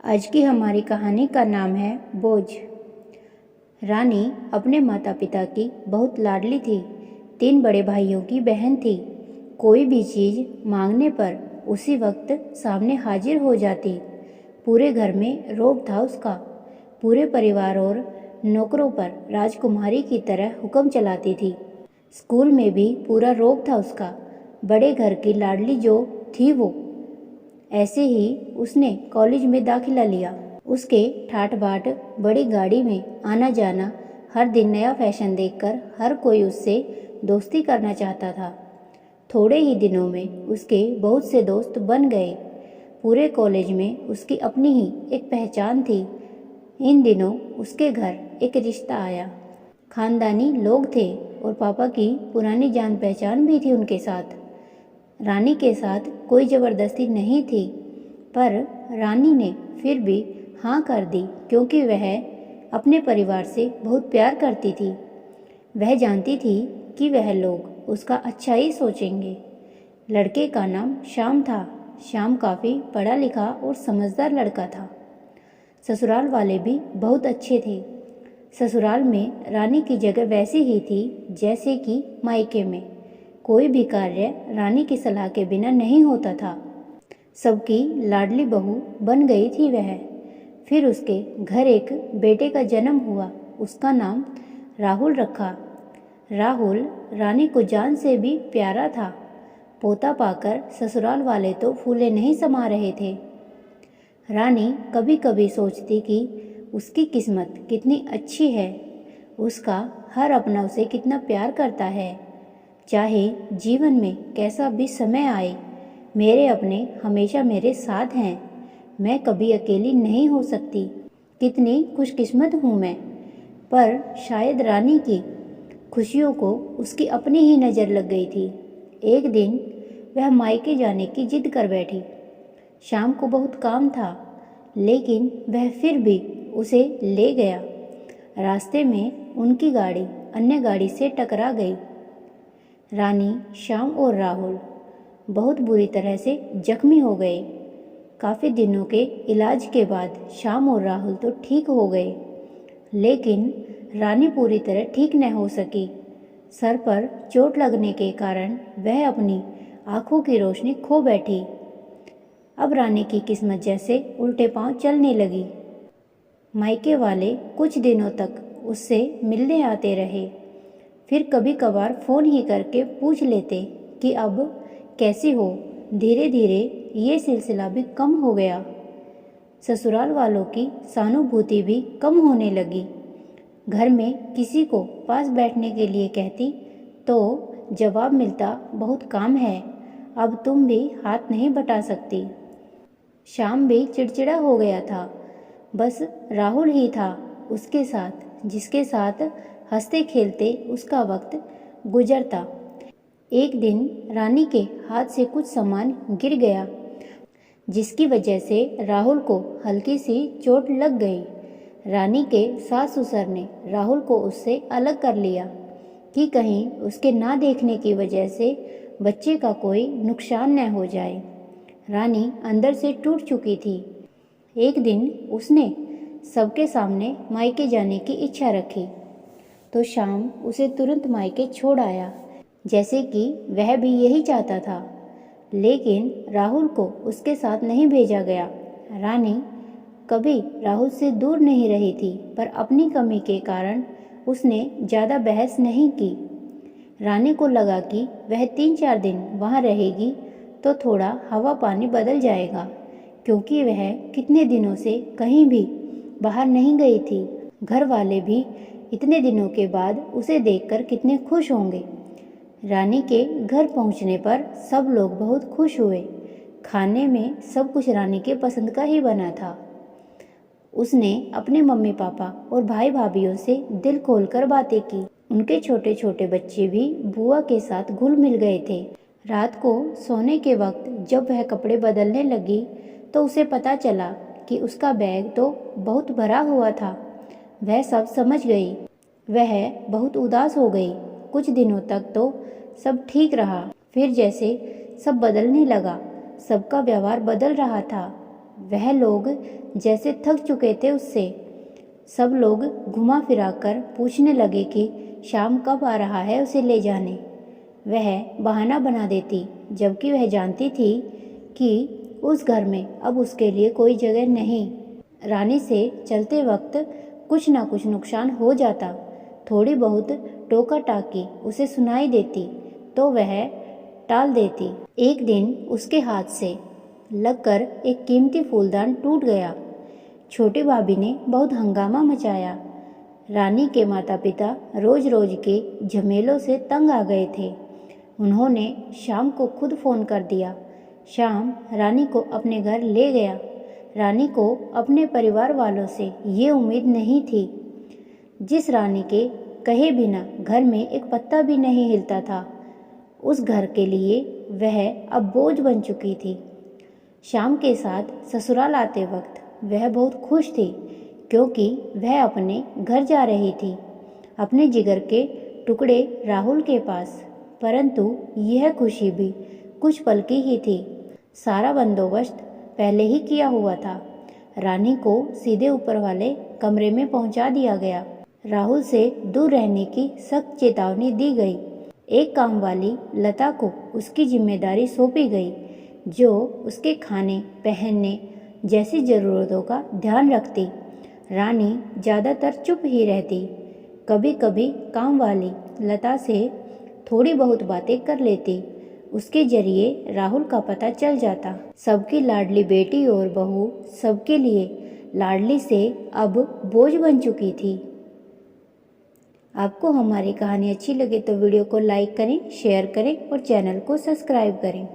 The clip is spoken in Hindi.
आज की हमारी कहानी का नाम है बोझ। रानी अपने माता पिता की बहुत लाडली थी। 3 बड़े भाइयों की बहन थी। कोई भी चीज़ मांगने पर उसी वक्त सामने हाजिर हो जाती। पूरे घर में रोब था उसका। पूरे परिवार और नौकरों पर राजकुमारी की तरह हुक्म चलाती थी। स्कूल में भी पूरा रोब था उसका। बड़े घर की लाडली जो थी वो। ऐसे ही उसने कॉलेज में दाखिला लिया। उसके ठाट बाट बड़ी गाड़ी में आना जाना, हर दिन नया फैशन देखकर हर कोई उससे दोस्ती करना चाहता था। थोड़े ही दिनों में उसके बहुत से दोस्त बन गए। पूरे कॉलेज में उसकी अपनी ही एक पहचान थी। इन दिनों उसके घर एक रिश्ता आया। खानदानी लोग थे और पापा की पुरानी जान पहचान भी थी उनके साथ। रानी के साथ कोई ज़बरदस्ती नहीं थी, पर रानी ने फिर भी हाँ कर दी क्योंकि वह अपने परिवार से बहुत प्यार करती थी। वह जानती थी कि वह लोग उसका अच्छा ही सोचेंगे। लड़के का नाम श्याम था। श्याम काफ़ी पढ़ा लिखा और समझदार लड़का था। ससुराल वाले भी बहुत अच्छे थे। ससुराल में रानी की जगह वैसी ही थी जैसे कि मायके में। कोई भी कार्य रानी की सलाह के बिना नहीं होता था। सबकी लाडली बहू बन गई थी वह। फिर उसके घर एक बेटे का जन्म हुआ। उसका नाम राहुल रखा। राहुल रानी को जान से भी प्यारा था। पोता पाकर ससुराल वाले तो फूले नहीं समा रहे थे। रानी कभी कभी सोचती कि उसकी किस्मत कितनी अच्छी है। उसका हर अपना उसे कितना प्यार करता है। चाहे जीवन में कैसा भी समय आए, मेरे अपने हमेशा मेरे साथ हैं। मैं कभी अकेली नहीं हो सकती। कितनी खुशकिस्मत हूँ मैं। पर शायद रानी की खुशियों को उसकी अपनी ही नज़र लग गई थी। एक दिन वह मायके जाने की जिद कर बैठी। शाम को बहुत काम था, लेकिन वह फिर भी उसे ले गया। रास्ते में उनकी गाड़ी अन्य गाड़ी से टकरा गई। रानी, श्याम और राहुल बहुत बुरी तरह से जख्मी हो गए। काफ़ी दिनों के इलाज के बाद श्याम और राहुल तो ठीक हो गए, लेकिन रानी पूरी तरह ठीक न हो सकी। सर पर चोट लगने के कारण वह अपनी आंखों की रोशनी खो बैठी। अब रानी की किस्मत जैसे उल्टे पांव चलने लगी। मायके वाले कुछ दिनों तक उससे मिलने आते रहे। फिर कभी कभार फ़ोन ही करके पूछ लेते कि अब कैसी हो। धीरे धीरे ये सिलसिला भी कम हो गया। ससुराल वालों की सहानुभूति भी कम होने लगी। घर में किसी को पास बैठने के लिए कहती तो जवाब मिलता, बहुत काम है, अब तुम भी हाथ नहीं बटा सकती। शाम भी चिड़चिड़ा हो गया था। बस राहुल ही था उसके साथ, जिसके साथ हंसते खेलते उसका वक्त गुजरता। एक दिन रानी के हाथ से कुछ सामान गिर गया, जिसकी वजह से राहुल को हल्की सी चोट लग गई। रानी के सास ससुर ने राहुल को उससे अलग कर लिया कि कहीं उसके ना देखने की वजह से बच्चे का कोई नुकसान न हो जाए। रानी अंदर से टूट चुकी थी। एक दिन उसने सबके सामने मायके जाने की इच्छा रखी, तो शाम उसे तुरंत मायके छोड़ आया, जैसे कि वह भी यही चाहता था। लेकिन राहुल को उसके साथ नहीं भेजा गया। रानी कभी राहुल से दूर नहीं रही थी, पर अपनी कमी के कारण उसने ज़्यादा बहस नहीं की। रानी को लगा कि वह 3-4 दिन वहाँ रहेगी तो थोड़ा हवा पानी बदल जाएगा, क्योंकि वह कितने दिनों से कहीं भी बाहर नहीं गई थी। घर वाले भी इतने दिनों के बाद उसे देखकर कितने खुश होंगे। रानी के घर पहुंचने पर सब लोग बहुत खुश हुए। खाने में सब कुछ रानी के पसंद का ही बना था। उसने अपने मम्मी पापा और भाई भाभीयों से दिल खोलकर बातें की। उनके छोटे छोटे बच्चे भी बुआ के साथ घुल मिल गए थे। रात को सोने के वक्त जब वह कपड़े बदलने लगी तो उसे पता चला कि उसका बैग तो बहुत भरा हुआ था। वह सब समझ गई। वह बहुत उदास हो गई। कुछ दिनों तक तो सब ठीक रहा, फिर जैसे सब बदलने लगा। सबका व्यवहार बदल रहा था। वह लोग जैसे थक चुके थे उससे। सब लोग घुमा फिरा कर पूछने लगे कि शाम कब आ रहा है उसे ले जाने। वह बहाना बना देती, जबकि वह जानती थी कि उस घर में अब उसके लिए कोई जगह नहीं। रानी से चलते वक्त कुछ ना कुछ नुकसान हो जाता। थोड़ी बहुत टोका टाकी उसे सुनाई देती तो वह टाल देती। एक दिन उसके हाथ से लगकर एक कीमती फूलदान टूट गया। छोटी भाभी ने बहुत हंगामा मचाया। रानी के माता पिता रोज रोज के झमेलों से तंग आ गए थे। उन्होंने शाम को खुद फ़ोन कर दिया। शाम रानी को अपने घर ले गया। रानी को अपने परिवार वालों से ये उम्मीद नहीं थी। जिस रानी के कहे बिना घर में एक पत्ता भी नहीं हिलता था, उस घर के लिए वह अब बोझ बन चुकी थी। शाम के साथ ससुराल आते वक्त वह बहुत खुश थी, क्योंकि वह अपने घर जा रही थी, अपने जिगर के टुकड़े राहुल के पास। परंतु यह खुशी भी कुछ पल की ही थी। सारा बंदोबस्त पहले ही किया हुआ था। रानी को सीधे ऊपर वाले कमरे में पहुंचा दिया गया। राहुल से दूर रहने की सख्त चेतावनी दी गई। एक काम वाली लता को उसकी जिम्मेदारी सौंपी गई, जो उसके खाने पहनने जैसी ज़रूरतों का ध्यान रखती। रानी ज़्यादातर चुप ही रहती। कभी कभी काम वाली लता से थोड़ी बहुत बातें कर लेती। उसके जरिए राहुल का पता चल जाता। सबकी लाडली बेटी और बहू सबके लिए लाडली से अब बोझ बन चुकी थी। आपको हमारी कहानी अच्छी लगे तो वीडियो को लाइक करें, शेयर करें और चैनल को सब्सक्राइब करें।